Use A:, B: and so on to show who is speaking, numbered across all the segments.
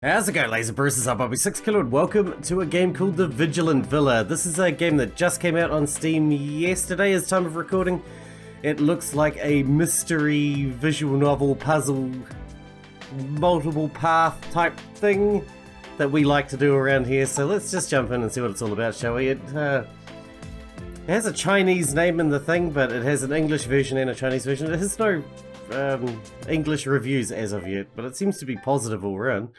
A: How's it going, Laser Bruises? I'm Bobby Sixkilla and welcome to a game called the Vigilant Villa. This is a game that just came out on Steam yesterday as time of recording. It looks like a mystery visual novel puzzle multiple path type thing that we like to do around here, so let's just jump in and see what it's all about, shall we? It has a Chinese name in the thing, but it has an English version and a Chinese version. It has no English reviews as of yet, but it seems to be positive all around.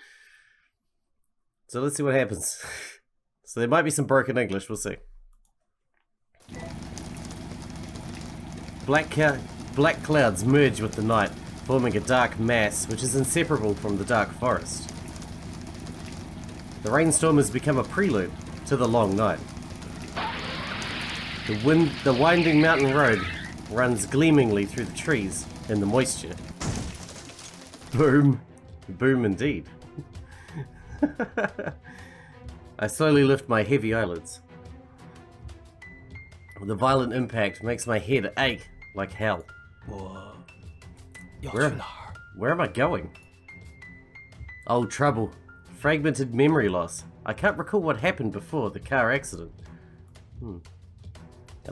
A: So let's see what happens. So there might be some broken English, we'll see. Black clouds merge with the night, forming a dark mass which is inseparable from the dark forest. The rainstorm has become a prelude to the long night. The winding mountain road runs gleamingly through the trees in the moisture. Boom. Boom indeed. I slowly lift my heavy eyelids. The violent impact makes my head ache like hell. Where am I going? Old trouble. Fragmented memory loss. I can't recall what happened before the car accident. And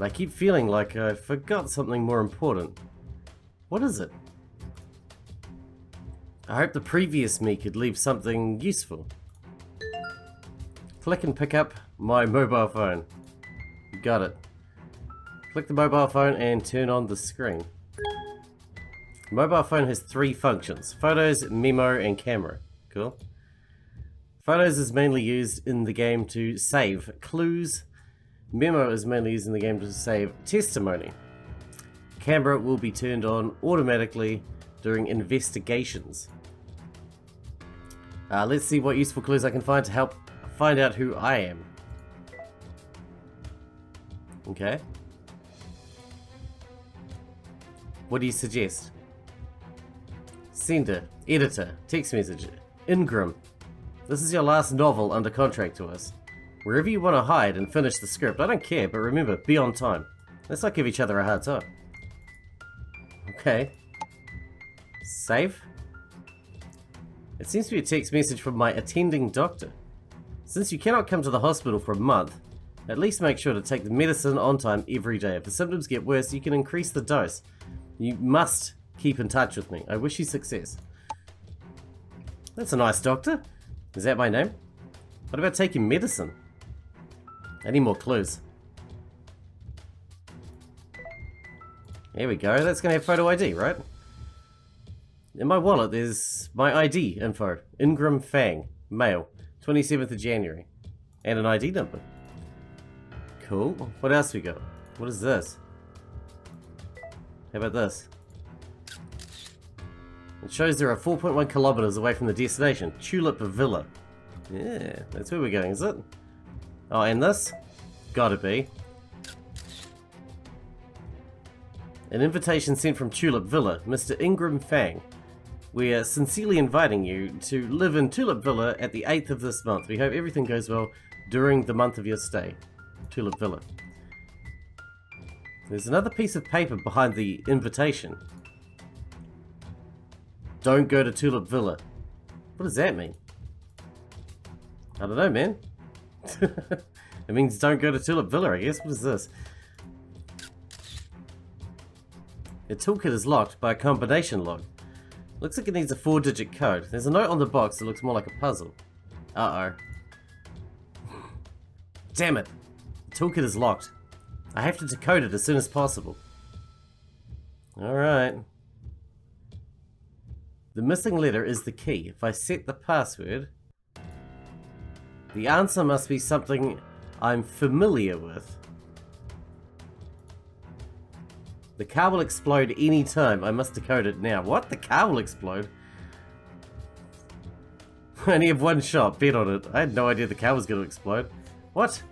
A: I keep feeling like I forgot something more important. What is it? I hope the previous me could leave something useful. Click and pick up my mobile phone. Got it. Click the mobile phone and turn on the screen. The mobile phone has three functions: photos, memo, and camera. Cool. Photos is mainly used in the game to save clues. Memo is mainly used in the game to save testimony. Camera will be turned on automatically during investigations. Let's see what useful clues I can find to help find out who I am. Okay. What do you suggest? Sender, editor, text message, Ingram. This is your last novel under contract to us. Wherever you want to hide and finish the script, I don't care, but remember, be on time. Let's not give each other a hard time. Okay. Save? It seems to be a text message from my attending doctor. Since you cannot come to the hospital for a month, at least make sure to take the medicine on time every day. If the symptoms get worse, you can increase the dose. You must keep in touch with me. I wish you success. That's a nice doctor. Is that my name? What about taking medicine? I need more clues. There we go. That's going to have photo ID, right? In my wallet, there's my ID info. Ingram Fang, male, 27th of January. And an ID number. Cool. What else we got? What is this? How about this? It shows there are 4.1 kilometers away from the destination, Tulip Villa. Yeah, that's where we're going, is it? Oh, and this? Gotta be. An invitation sent from Tulip Villa, Mr. Ingram Fang. We are sincerely inviting you to live in Tulip Villa at the 8th of this month. We hope everything goes well during the month of your stay. Tulip Villa. There's another piece of paper behind the invitation. Don't go to Tulip Villa. What does that mean? I don't know, man. It means don't go to Tulip Villa, I guess. What is this? The toolkit is locked by a combination lock. Looks like it needs a 4-digit code. There's a note on the box that looks more like a puzzle. Uh-oh. Damn it. The toolkit is locked. I have to decode it as soon as possible. Alright. The missing letter is the key. If I set the password... The answer must be something I'm familiar with. The car will explode any time. I must decode it now. What? The car will explode? I only have one shot. Bet on it. I had no idea the car was going to explode. What?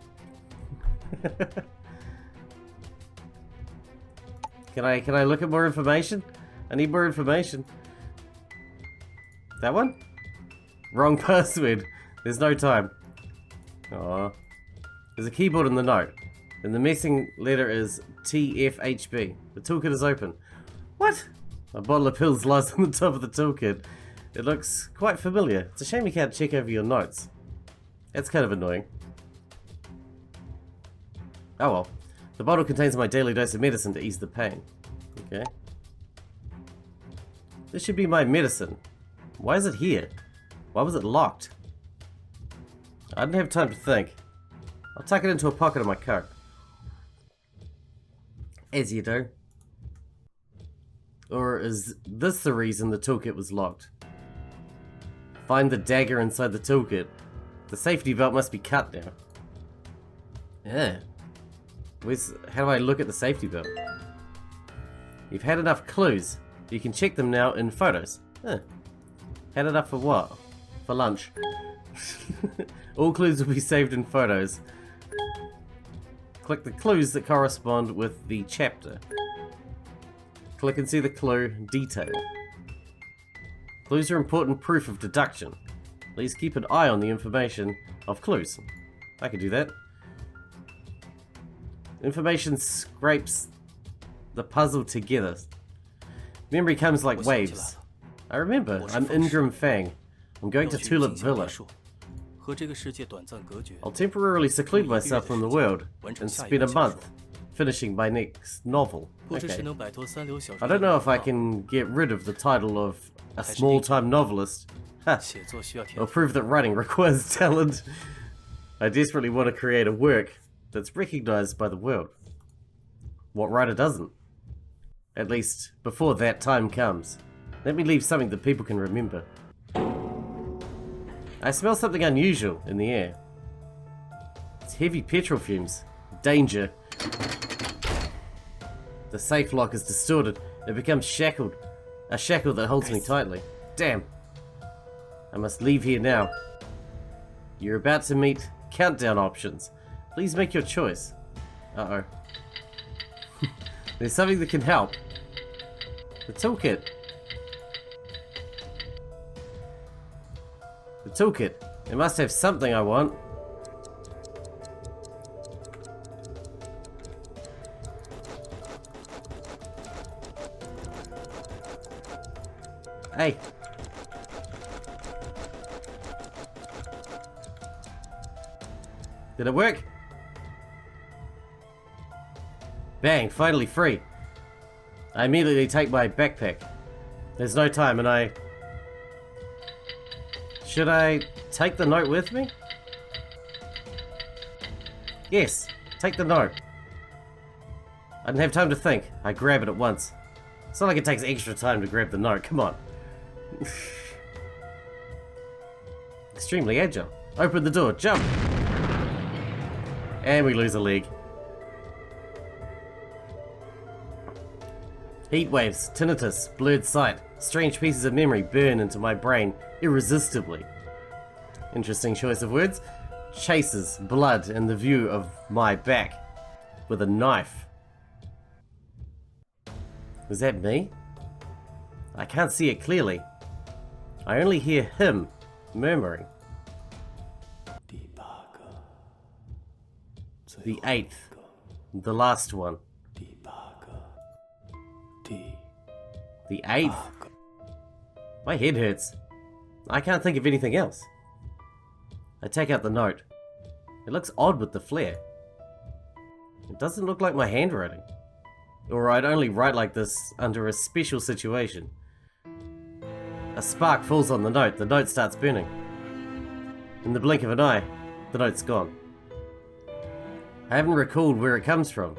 A: Can I look at more information? I need more information. That one? Wrong password. There's no time. Aww. There's a keyboard in the note. And the missing letter is TFHB. The toolkit is open. What? A bottle of pills lies on the top of the toolkit. It looks quite familiar. It's a shame you can't check over your notes. That's kind of annoying. Oh well. The bottle contains my daily dose of medicine to ease the pain. Okay. This should be my medicine. Why is it here? Why was it locked? I didn't have time to think. I'll tuck it into a pocket of my coat. As you do. Or is this the reason the toolkit was locked? Find the dagger inside the toolkit. The safety belt must be cut now. Yeah. How do I look at the safety belt? You've had enough clues. You can check them now in photos. Huh. Had enough for what? For lunch. All clues will be saved in photos. Click the clues that correspond with the chapter. Click and see the clue detail. Clues are important proof of deduction. Please keep an eye on the information of clues. I can do that. Information scrapes the puzzle together. Memory comes like waves. I remember, I'm Ingram Fang. I'm going to Tulip Villa. I'll temporarily seclude myself from the world and spend a month finishing my next novel. Okay. I don't know if I can get rid of the title of a small-time novelist. Ha! I'll prove that writing requires talent. I desperately want to create a work that's recognized by the world. What writer doesn't? At least, before that time comes. Let me leave something that people can remember. I smell something unusual in the air. It's heavy petrol fumes. Danger. The safe lock is distorted. It becomes shackled. A shackle that holds me tightly. Damn. I must leave here now. You're about to meet countdown options. Please make your choice. Uh-oh. There's something that can help. The toolkit. The toolkit. It must have something I want. Hey. Did it work? Bang, finally free. I immediately take my backpack. There's no time and I... Should I take the note with me? Yes, take the note. I didn't have time to think. I grab it at once. It's not like it takes extra time to grab the note, come on. Extremely agile. Open the door, jump! And we lose a leg. Heat waves, tinnitus, blurred sight, strange pieces of memory burn into my brain irresistibly. Interesting choice of words. Chases, blood, and the view of my back with a knife. Was that me? I can't see it clearly. I only hear him murmuring. The 8th. The last one. The 8th? My head hurts. I can't think of anything else. I take out the note. It looks odd with the flare. It doesn't look like my handwriting. Or I'd only write like this under a special situation. A spark falls on the note starts burning. In the blink of an eye, the note's gone. I haven't recalled where it comes from,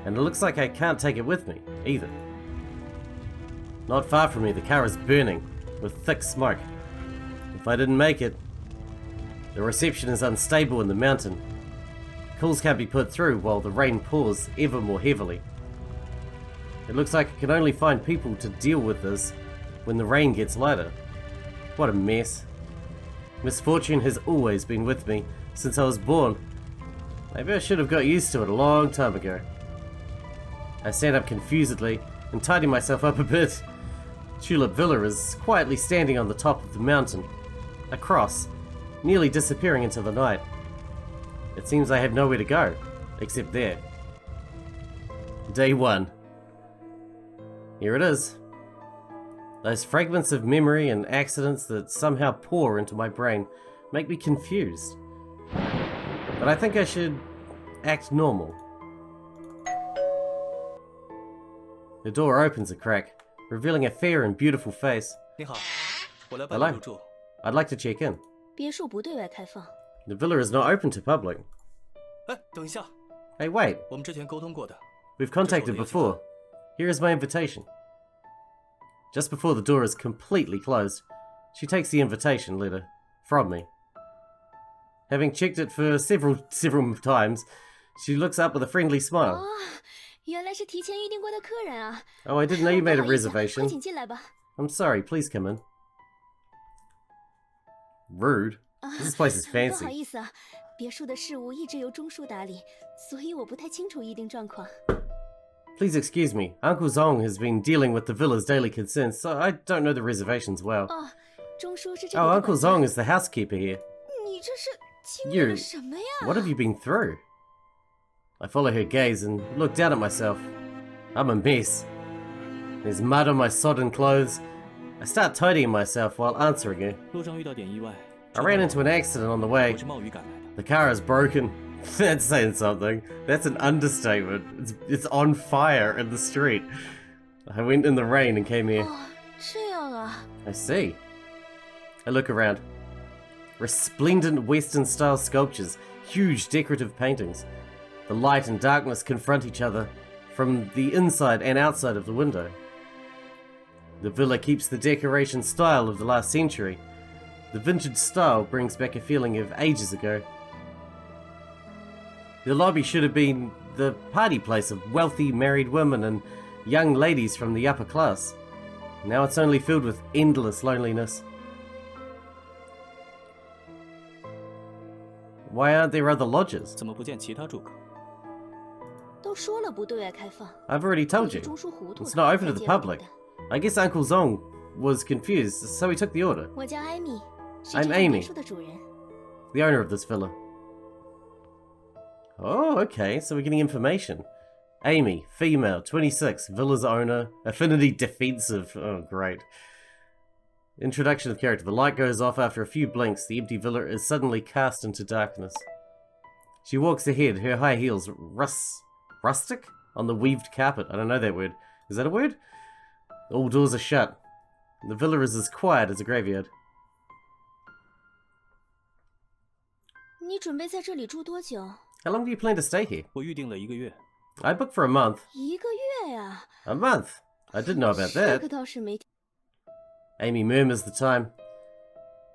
A: and it looks like I can't take it with me, either. Not far from me, the car is burning, with thick smoke. If I didn't make it, the reception is unstable in the mountain. Calls can't be put through while the rain pours ever more heavily. It looks like I can only find people to deal with this when the rain gets lighter. What a mess. Misfortune has always been with me since I was born. Maybe I should have got used to it a long time ago. I stand up confusedly and tidy myself up a bit. Tulip Villa is quietly standing on the top of the mountain, a cross, nearly disappearing into the night. It seems I have nowhere to go, except there. Day 1. Here it is. Those fragments of memory and accidents that somehow pour into my brain make me confused. But I think I should act normal. The door opens a crack, revealing a fair and beautiful face. Hello. I'd like to check in.
B: 别墅不对外开放。
A: The villa is not open to public.
C: 哎，等一下，
A: Hey, wait.
C: 我们之前沟通过的。
A: We've contacted before. Here is my invitation. Just before the door is completely closed, she takes the invitation letter from me. Having checked it for several times, she looks up with a friendly smile.
B: 哦，原来是提前预定过的客人啊。
A: Oh, I didn't know you made a
B: 不好意思，
A: reservation.
B: 快请进来吧。
A: I'm sorry, please come in. Rude. This place is
B: 不好
A: fancy.
B: 意思啊，别墅的事务一直由钟叔打理，所以我不太清楚预定状况。
A: Please excuse me. Uncle Zong has been dealing with the villa's daily concerns, so I don't know the reservations well.
B: 哦，钟叔是这里
A: Oh,
B: 的
A: Uncle
B: 管家。
A: Zong is the housekeeper here.
B: 你这是经历了
A: You.
B: 什么呀？
A: What have you been through? I follow her gaze and look down at myself. I'm a mess. There's mud on my sodden clothes. I start tidying myself while answering her.
C: 路上遇到点意外。
A: I ran into an accident on the way.
C: 我是冒雨赶来的。
A: The car is broken. That's saying something. That's an understatement. It's on fire in the street. I went in the rain and came here.
B: 哦，这样啊。
A: I see. I look around. Resplendent Western-style sculptures, huge decorative paintings. The light and darkness confront each other from the inside and outside of the window. The villa keeps the decoration style of the last century. The vintage style brings back a feeling of ages ago. The lobby should have been the party place of wealthy married women and young ladies from the upper class. Now it's only filled with endless loneliness. Why aren't there other lodges?
C: 怎么不见其他住客？
B: 都说了不对外开放，
A: I've already
B: 估
A: told
B: 计
A: you.
B: 钟叔糊涂
A: It's
B: 了
A: not open
B: 才
A: to the
B: 接了订
A: public.
B: 单。
A: I guess Uncle Zong was confused, so he took the order.
B: 我叫艾米，是
A: I'm
B: 这
A: Amy
B: 间别墅的主人。
A: The owner of this villa. Oh, okay, so we're getting information. Amy, female, 26, villa's owner, affinity defensive. Oh, great. Introduction of character. The light goes off after a few blinks. The empty villa is suddenly cast into darkness. She walks ahead, her high heels rustic on the weaved carpet. I don't know that word. Is that a word? All doors are shut. The villa is as quiet as a graveyard.
B: 你准备在这里住多久？
A: How long do you plan to stay here?
C: 我预定了1个月。
A: I booked for a month.
B: 1个月呀。
A: A month? I didn't know about
B: 这
A: that.
B: 个倒是没。
A: Amy murmurs the time.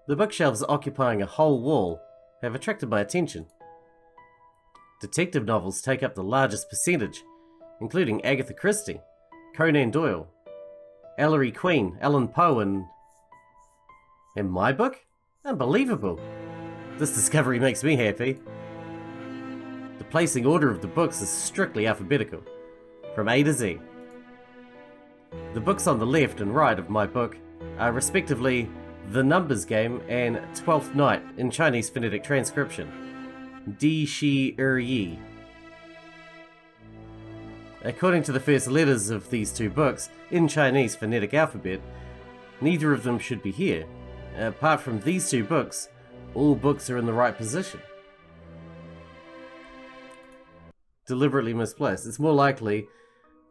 A: The bookshelves occupying a whole wall have attracted my attention. Detective novels take up the largest percentage, including Agatha Christie, Conan Doyle, Ellery Queen, Alan Poe, and my book? Unbelievable. This discovery makes me happy. The placing order of the books is strictly alphabetical, from A to Z. The books on the left and right of my book are respectively The Numbers Game and 12th Night in Chinese phonetic transcription, Di Shi Yi. According to the first letters of these two books in Chinese phonetic alphabet, neither of them should be here. Apart from these two books, all books are in the right position. Deliberately misplaced. It's more likely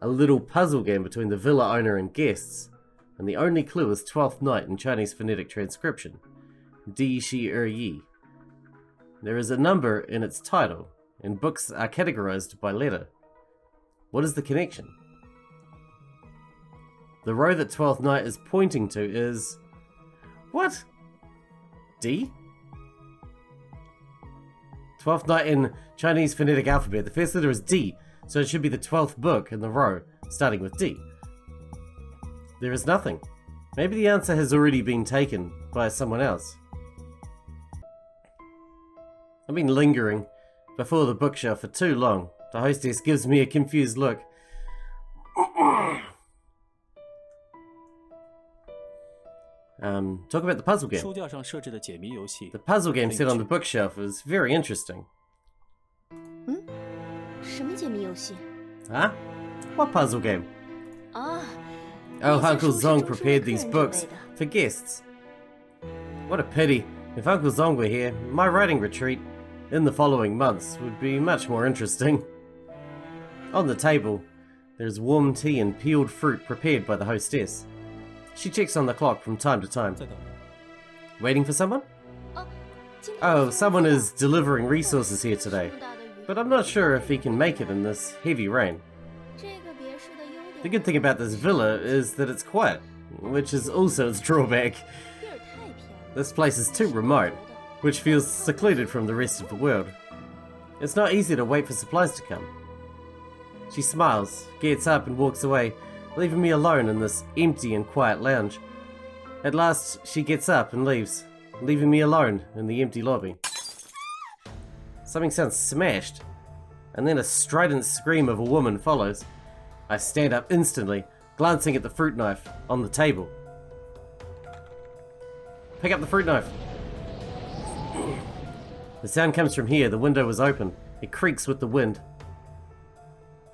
A: a little puzzle game between the villa owner and guests, and the only clue is 12th Night in Chinese phonetic transcription, Di Shi Yi. There is a number in its title, and books are categorized by letter. What is the connection? The row that 12th Night is pointing to is... What? D? 12th Night in Chinese phonetic alphabet. The first letter is D, so it should be the 12th book in the row, starting with D. There is nothing. Maybe the answer has already been taken by someone else. I've been lingering before the bookshelf for too long. The hostess gives me a confused look. Talk about the puzzle game.
C: 书架上设置的解谜游戏。
A: The puzzle game set on the bookshelf is very interesting.
B: 什么解谜游戏？
A: Huh? What puzzle game?
B: 啊，
A: Oh, Uncle Zong prepared these books for guests. What a pity. If Uncle Zong were here, my writing retreat in the following months would be much more interesting. On the table, there's warm tea and peeled fruit prepared by the hostess. She checks on the clock from time to time. Waiting for someone? Oh, someone is delivering resources here today, but I'm not sure if he can make it in this heavy rain. The good thing about this villa is that it's quiet, which is also its drawback. This place is too remote, which feels secluded from the rest of the world. It's not easy to wait for supplies to come. She smiles, gets up and walks away, leaving me alone in this empty and quiet lounge. At last, she gets up and leaves, leaving me alone in the empty lobby. Something sounds smashed, and then a strident scream of a woman follows. I stand up instantly, glancing at the fruit knife on the table. Pick up the fruit knife. The sound comes from here. The window is open. It creaks with the wind.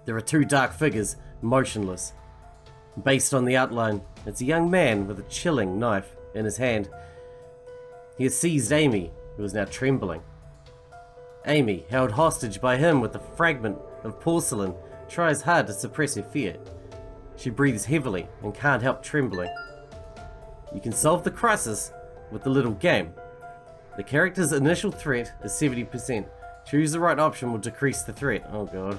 A: There are two dark figures, motionless. Based on the outline, it's a young man with a chilling knife in his hand. He has seized Amy, who is now trembling. Amy, held hostage by him with a fragment of porcelain, tries hard to suppress her fear. She breathes heavily and can't help trembling. You can solve the crisis with the little game. The character's initial threat is 70%. Choose the right option will decrease the threat. Oh god.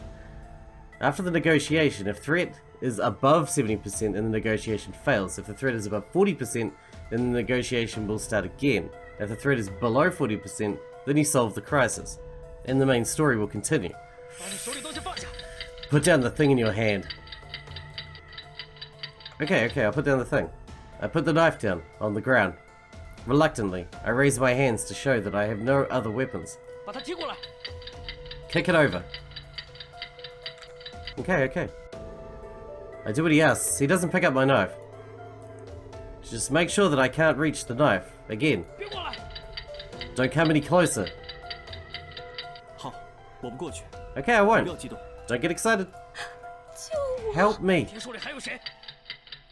A: After the negotiation, if threat is above 70% and the negotiation fails. If the threat is above 40%, then the negotiation will start again. If the threat is below 40%, then you solve the crisis, and the main story will continue. Put down the thing in your hand. Okay, I'll put down the thing. I put the knife down on the ground. Reluctantly, I raise my hands to show that I have no other weapons. Kick it over. Okay. I do what he asks. He doesn't pick up my knife. Just make sure that I can't reach the knife again. Don't come any closer. Okay, I won't. Don't get excited. Help me.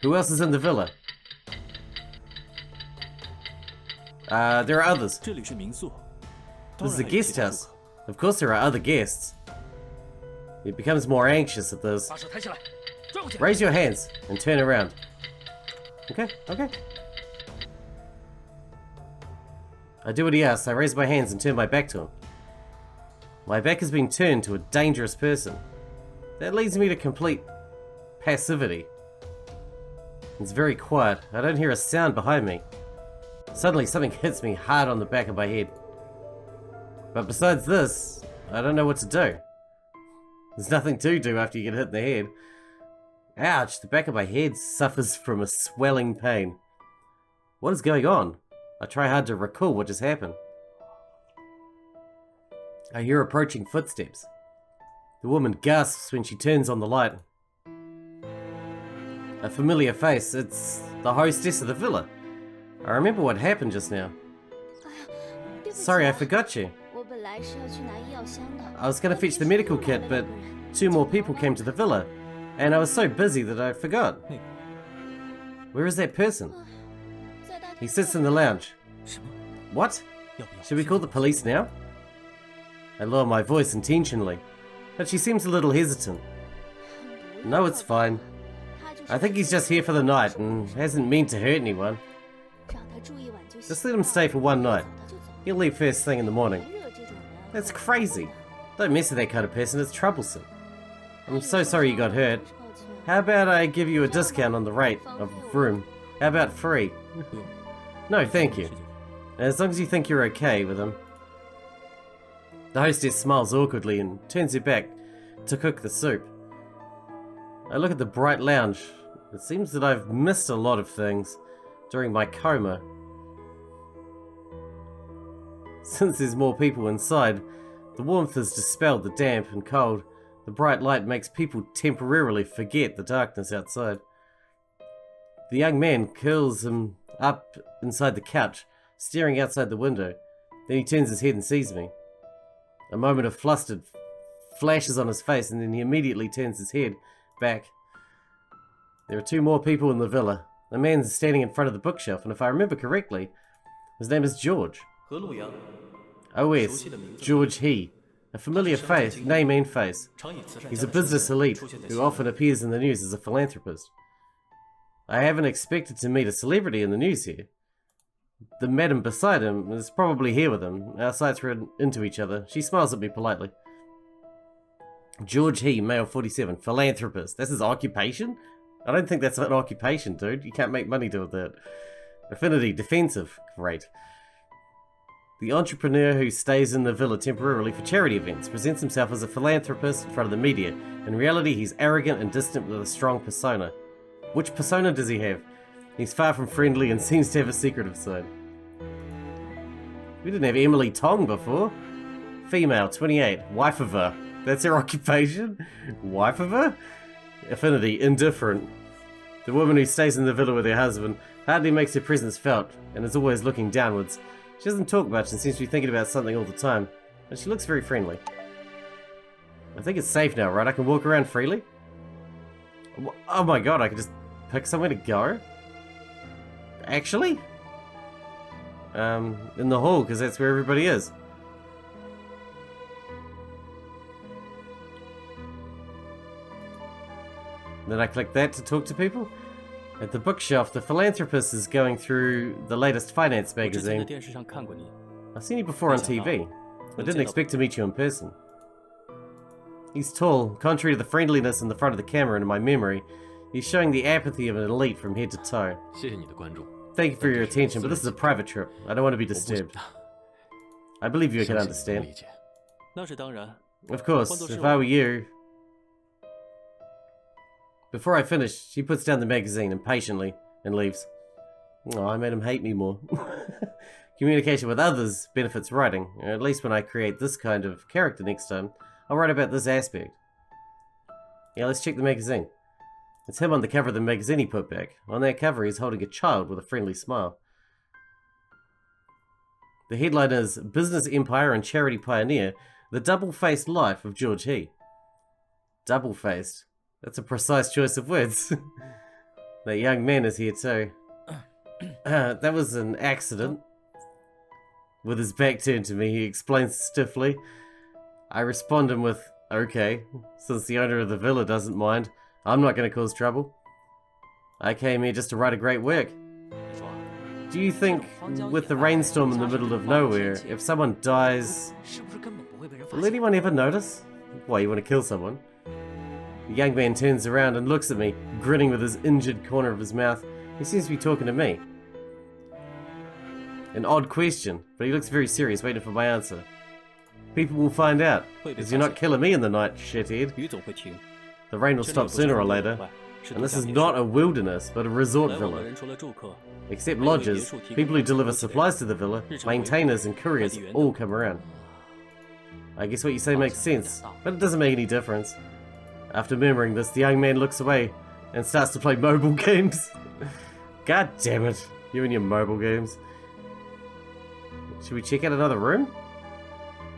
A: Who else is in the villa? There are others. This is a guest house. Of course there are other guests. He becomes more anxious at this. Raise your hands and turn around. Okay. I do what he asks. I raise my hands and turn my back to him. My back has been turned to a dangerous person. That leads me to complete passivity. It's very quiet. I don't hear a sound behind me. Suddenly something hits me hard on the back of my head. But besides this, I don't know what to do. There's nothing to do after you get hit in the head. Ouch, the back of my head suffers from a swelling pain. What is going on? I try hard to recall what just happened. I hear approaching footsteps. The woman gasps when she turns on the light. A familiar face. It's the hostess of the villa. I remember what happened just now. Sorry, I forgot you. I was going to fetch the medical kit, but 2 more people came to the villa, and I was so busy that I forgot. Where is that person? He sits in the lounge. What? Should we call the police now? I lower my voice intentionally, but she seems a little hesitant. No, it's fine. I think he's just here for the night and hasn't meant to hurt anyone. Just let him stay for one night. He'll leave first thing in the morning. That's crazy. Don't mess with that kind of person, it's troublesome. I'm so sorry you got hurt. How about I give you a discount on the rate of room? How about free? No, thank you. As long as you think you're okay with him. The hostess smiles awkwardly and turns her back to cook the soup. I look at the bright lounge. It seems that I've missed a lot of things during my coma. Since there's more people inside, the warmth has dispelled the damp and cold. The bright light makes people temporarily forget the darkness outside. The young man curls him up inside the couch, staring outside the window. Then he turns his head and sees me. A moment of flustered flashes on his face, and then he immediately turns his head back. There are 2 more people in the villa. The man's standing in front of the bookshelf, and if I remember correctly, his name is George.
C: 何鲁阳，
A: Oh yes, George He. A familiar face, name and face.
C: 常以慈善
A: He's
C: 家
A: a
C: 的身
A: business
C: 份
A: elite
C: 出现在
A: who
C: 新闻
A: often appears in the news as a philanthropist. I haven't expected to meet a celebrity in the news here. The madam beside him is probably here with him. Our sights run into each other. She smiles at me politely. George He, male 47, philanthropist. That's his occupation? I don't think that's an occupation, dude. You can't make money doing that. Affinity, defensive. Great. The entrepreneur who stays in the villa temporarily for charity events presents himself as a philanthropist in front of the media. In reality, he's arrogant and distant with a strong persona. Which persona does he have? He's far from friendly and seems to have a secretive side. We didn't have Emily Tong before. Female, 28, wife of her. That's her occupation? Wife of her? Affinity, indifferent. The woman who stays in the villa with her husband hardly makes her presence felt and is always looking downwards. She doesn't talk much and seems to be thinking about something all the time, but she looks very friendly. I think it's safe now, right? I can walk around freely? Oh my god, I can just pick somewhere to go? Actually? In the hall, because that's where everybody is. Then I click that to talk to people. At the bookshelf, the philanthropist is going through the latest finance
C: 我之前在
A: magazine.
C: 电视上看过你，
A: I've seen you before on TV. I didn't expect to meet you in person. He's tall, contrary to the friendliness in the front of the camera and in my memory. He's showing the apathy of an elite from head to toe.
D: 谢谢你的关注。
A: Thank you for your attention, but this is a private trip. I don't want to be disturbed. I believe you can
D: 相信你能
A: understand.
D: 理解。
C: 那是当然。
A: Of course, if I were you... Before I finish, she puts down the magazine impatiently and leaves. Oh, I made him hate me more. Communication with others benefits writing. At least when I create this kind of character next time, I'll write about this aspect. Yeah, let's check the magazine. It's him on the cover of the magazine he put back. On that cover, he's holding a child with a friendly smile. The headline is Business Empire and Charity Pioneer, The Double-Faced Life of George He. Double-faced. That's a precise choice of words. That young man is here too. That was an accident. With his back turned to me, he explains stiffly. I respond him with, okay, since the owner of the villa doesn't mind, I'm not going to cause trouble. I came here just to write a great work.
C: 你说，
A: Do you think, with the rainstorm in the middle of nowhere, if someone dies,
D: 是不是根本不会被人发
A: will
D: 现？
A: anyone ever notice? Why, you want to kill someone? The young man turns around and looks at me, grinning with his injured corner of his mouth. He seems to be talking to me. An odd question, but he looks very serious, waiting for my answer. People will find out, because you're not killing me in the night, shithead.
C: 雨总会停。
A: The rain will
C: 这里
A: stop
C: 不是
A: sooner or
C: 饭店
A: later,
C: 以外，是
A: and
C: 度
A: this
C: 假
A: is
C: 别
A: not
C: 墅
A: a wilderness, but a resort
C: 来往的
A: villa.
C: 人除了住客，
A: Except lodgers, people who deliver supplies to the villa, maintainers and couriers all come around. I guess what you say makes sense, but it doesn't make any difference. After murmuring this, the young man looks away and starts to play mobile games. God damn it, you and your mobile games. Should we check out another room?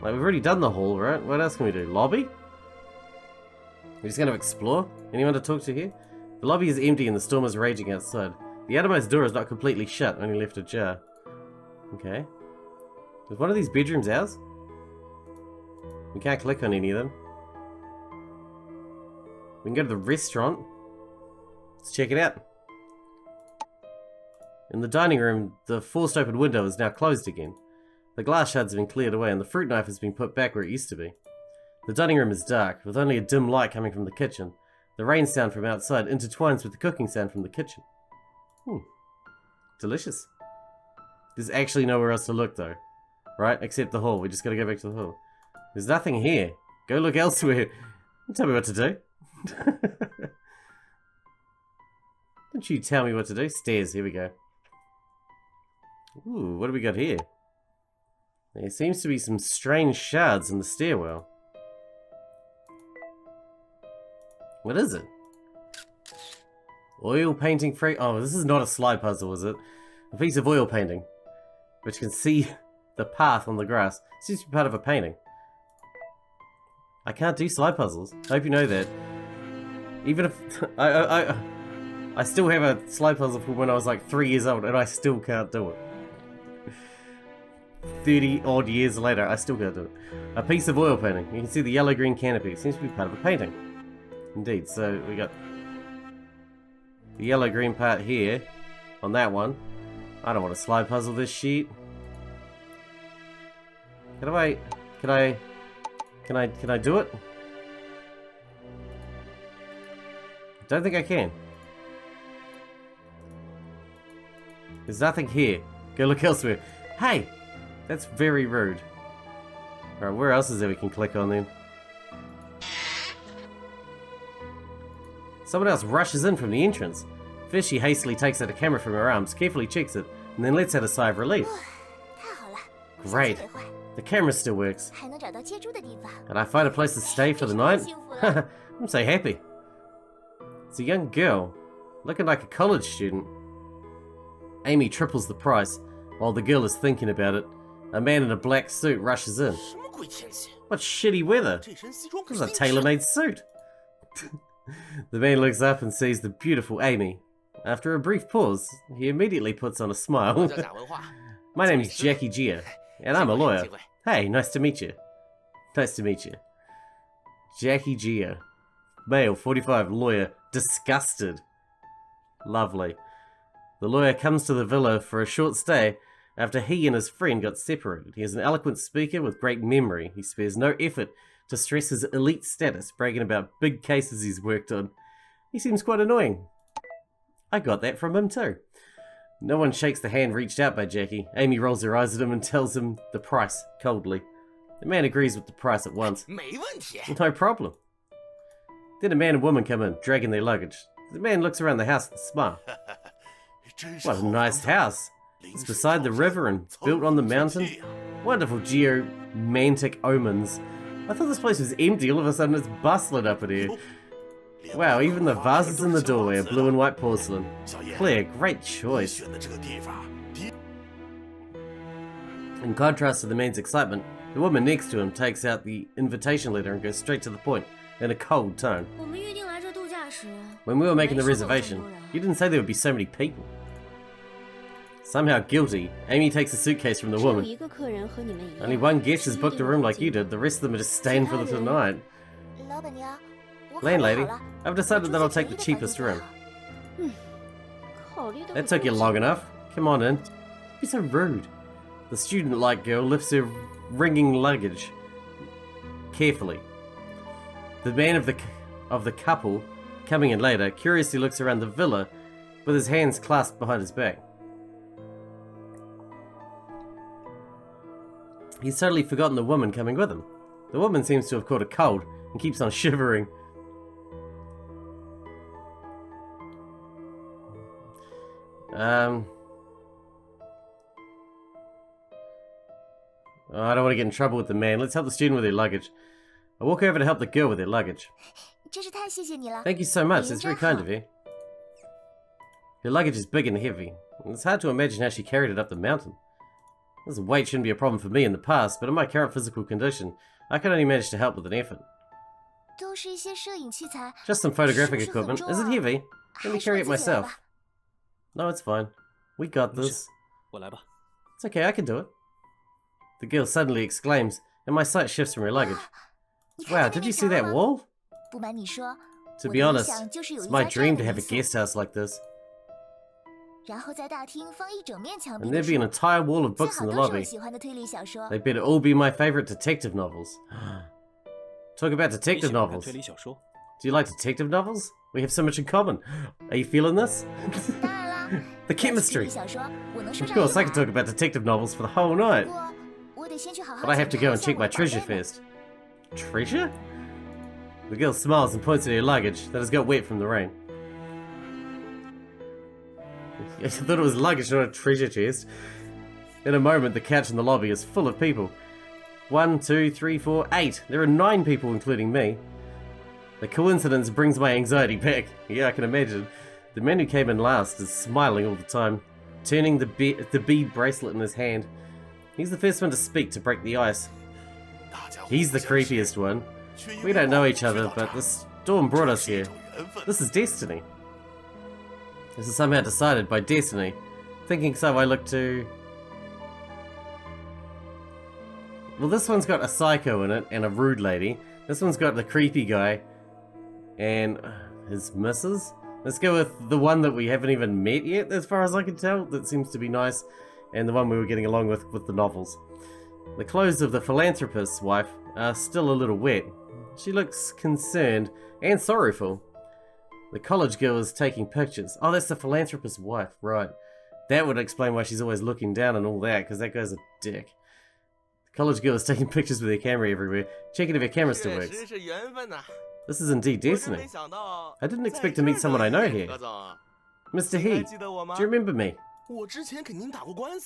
A: Like, we've already done the hall, right? What else can we do? Lobby? We're just gonna explore? Anyone to talk to here? The lobby is empty and the storm is raging outside. The outermost door is not completely shut, only left ajar. Okay. Is one of these bedrooms ours? We can't click on any of them. We can go to the restaurant. Let's check it out. In the dining room, the forced open window is now closed again. The glass shards have been cleared away and the fruit knife has been put back where it used to be. The dining room is dark, with only a dim light coming from the kitchen. The rain sound from outside intertwines with the cooking sound from the kitchen. Delicious. There's actually nowhere else to look though. Right? Except the hall. We just gotta go back to the hall. There's nothing here. Go look elsewhere. Don't tell me what to do. Don't you tell me what to do. Stairs. Here we go. Ooh, what do we got here? There seems to be some strange shards in the stairwell. What is it? Oil painting free. Oh, this is not a slide puzzle, is it? A piece of oil painting, which can see the path on the grass. Seems to be part of a painting. I can't do slide puzzles. I hope you know that. Even if I still have a slide puzzle from when I was like 3 years old, and I still can't do it. 30 odd years later, I still can't do it. A piece of oil painting. You can see the yellow-green canopy. It seems to be part of a painting. Indeed, so we got the yellow-green part here on that one. I don't want to slide puzzle this sheet. Can I do it? Don't think I can. There's nothing here. Go look elsewhere. Hey! That's very rude. Alright, where else is there we can click on then? Someone else rushes in from the entrance. First she hastily takes out a camera from her arms, carefully checks it, and then lets out a sigh of relief. Great. The camera still works. And I find a place to stay for the night? I'm so happy. It's a young girl, looking like a college student. Amy triples the price. While the girl is thinking about it, a man in a black suit rushes in. What shitty weather! This is a tailor-made suit! The man looks up and sees the beautiful Amy. After a brief pause, he immediately puts on a smile. My name is Jackie Gia, and I'm a lawyer. Hey, nice to meet you. Nice to meet you. Jackie Gia. Male, 45, lawyer, disgusted. Lovely. The lawyer comes to the villa for a short stay after he and his friend got separated. He is an eloquent speaker with great memory. He spares no effort to stress his elite status, bragging about big cases he's worked on. He seems quite annoying. I got that from him too. No one shakes the hand reached out by Jackie. Amy rolls her eyes at him and tells him the price, coldly. The man agrees with the price at once. No problem. Then a man and woman come in, dragging their luggage. The man looks around the house with a smile. What a nice house. It's beside the river and built on the mountain. Wonderful geomantic omens. I thought this place was empty, all of a sudden it's bustling up in here. Wow, even the vases in the doorway are blue and white porcelain. Claire, great choice. In contrast to the man's excitement, the woman next to him takes out the invitation letter and goes straight to the point, in a cold tone. When we were making the reservation, you didn't say there would be so many people. Somehow guilty, Amy takes a suitcase from the woman. Only one guest has booked a room like you did, the rest of them are just staying for the night. Landlady, I've decided that I'll take the cheapest room. That took you long enough. Come on in. Don't be so rude. The student-like girl lifts her ringing luggage carefully. The man of the couple, coming in later, curiously looks around the villa with his hands clasped behind his back. He's totally forgotten the woman coming with him. The woman seems to have caught a cold and keeps on shivering. Oh, I don't want to get in trouble with the man. Let's help the student with their luggage. I walk over to help the girl with their luggage. Thank you so much. It's very kind of you. Her luggage is big and heavy. It's hard to imagine how she carried it up the mountain. This weight shouldn't be a problem for me in the past, but in my current physical condition, I can only manage to help with an effort. Just some photographic equipment. Is it heavy? Let me carry it myself. No, it's fine. We got this. It's okay, I can do it. The girl suddenly exclaims, and my sight shifts from her luggage. Wow, did you see that wall? To be honest, it's my dream to have a guest house like this. And there'd be an entire wall of books in the lobby. They better all be my favorite detective novels. Talk about detective novels. Do you like detective novels? We have so much in common. Are you feeling this? The chemistry. Of course, I could talk about detective novels for the whole night. But I have to go and check my treasure first. Treasure? The girl smiles and points at her luggage that has got wet from the rain. I thought it was luggage, not a treasure chest. In a moment, the couch in the lobby is full of people. 1, 2, 3, 4, 8. There are 9 people, including me. The coincidence brings my anxiety back. Yeah, I can imagine. The man who came in last is smiling all the time, turning the bead bracelet in his hand. He's the first one to speak to break the ice. He's the creepiest one. We don't know each other, but the storm brought us here. This is destiny. This is somehow decided by destiny. Thinking so, I look to... Well, this one's got a psycho in it and a rude lady. This one's got the creepy guy and his missus. Let's go with the one that we haven't even met yet, as far as I can tell. That seems to be nice. And the one we were getting along with the novels. The clothes of the philanthropist's wife are still a little wet. She looks concerned and sorrowful. The college girl is taking pictures. Oh, that's the philanthropist's wife, right. That would explain why she's always looking down and all that, because that guy's a dick. The college girl is taking pictures with her camera everywhere, checking if her camera still works. This is indeed destiny. I didn't expect to meet someone I know here. Mr. He, do you remember me?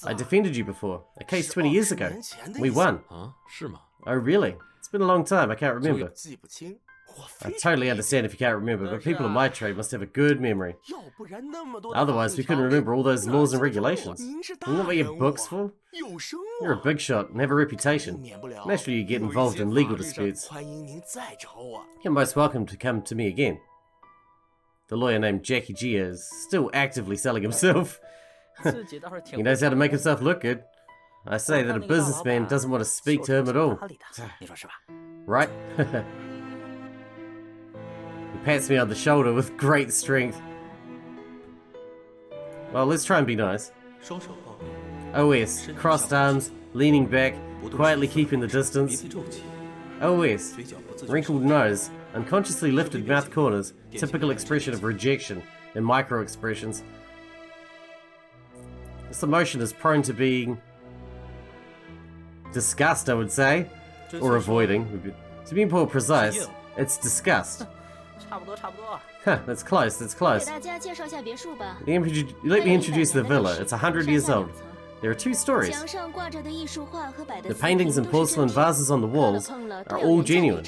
A: I defended you before, a case 20 years ago. We won. Oh, really? It's been a long time, I can't remember. I totally understand if you can't remember, but people in my trade must have a good memory. Otherwise, we couldn't remember all those laws and regulations. Isn't that what your book's for? You're a big shot and have a reputation. Naturally, you get involved in legal disputes. You're most welcome to come to me again. The lawyer named Jackie G is still actively selling himself. He knows how to make himself look good. I say that a businessman doesn't want to speak to him at all. Right? He pats me on the shoulder with great strength. Well, let's try and be nice. OS, crossed arms, leaning back, quietly keeping the distance. OS, wrinkled nose, unconsciously lifted mouth corners, typical expression of rejection and micro expressions. This emotion is prone to being disgust, I would say, or avoiding. To be more precise, it's disgust. Huh, that's close, that's close. Let me introduce the villa. It's 100 years old. There are 2 stories. The paintings and porcelain vases on the walls are all genuine.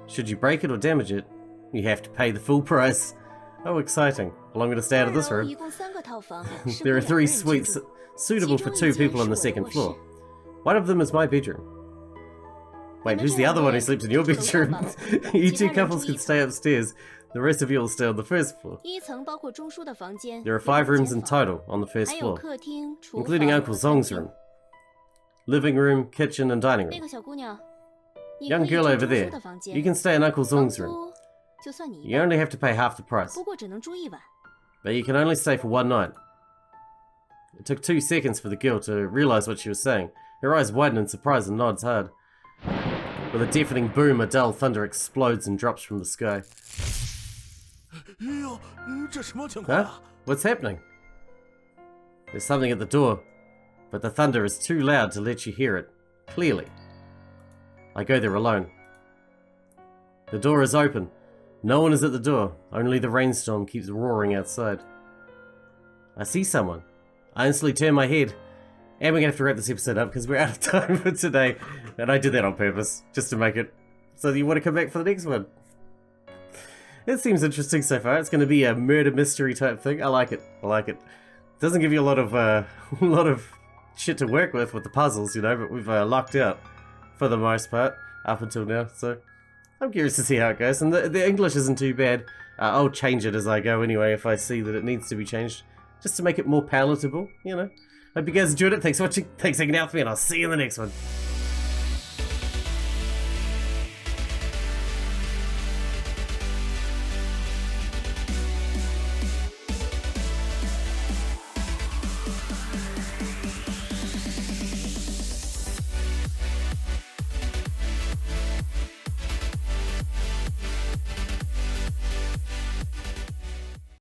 A: Should you break it or damage it, you have to pay the full price. Oh, exciting. How long will I stay out of this room? There are 3 suites suitable for 2 people on the 2nd floor. One of them is my bedroom. Wait, who's the other one who sleeps in your bedroom? You 2 couples can stay upstairs. The rest of you will stay on the 1st floor. There are 5 rooms in total on the 1st floor, including Uncle Zong's room. Living room, kitchen, and dining room. Young girl over there, you can stay in Uncle Zong's room. You only have to pay half the price. But you can only stay for 1 night. It took 2 seconds for the girl to realize what she was saying. Her eyes widen in surprise and nods hard. With a deafening boom, a dull thunder explodes and drops from the sky. Huh? What's happening? There's something at the door, but the thunder is too loud to let you hear it clearly. I go there alone. The door is open. No one is at the door, only the rainstorm keeps roaring outside. I see someone. I instantly turn my head. And we're going to have to wrap this episode up because we're out of time for today. And I did that on purpose, just to make it so you want to come back for the next one. It seems interesting so far. It's going to be a murder mystery type thing. I like it. I like it. Doesn't give you a lot of shit to work with the puzzles, you know, but we've lucked out for the most part up until now. So I'm curious to see how it goes. And the English isn't too bad. I'll change it as I go anyway if I see that it needs to be changed. Just to make it more palatable, you know. Hope you guys enjoyed it. Thanks for watching. Thanks for hanging out with me, and I'll see you in the next one.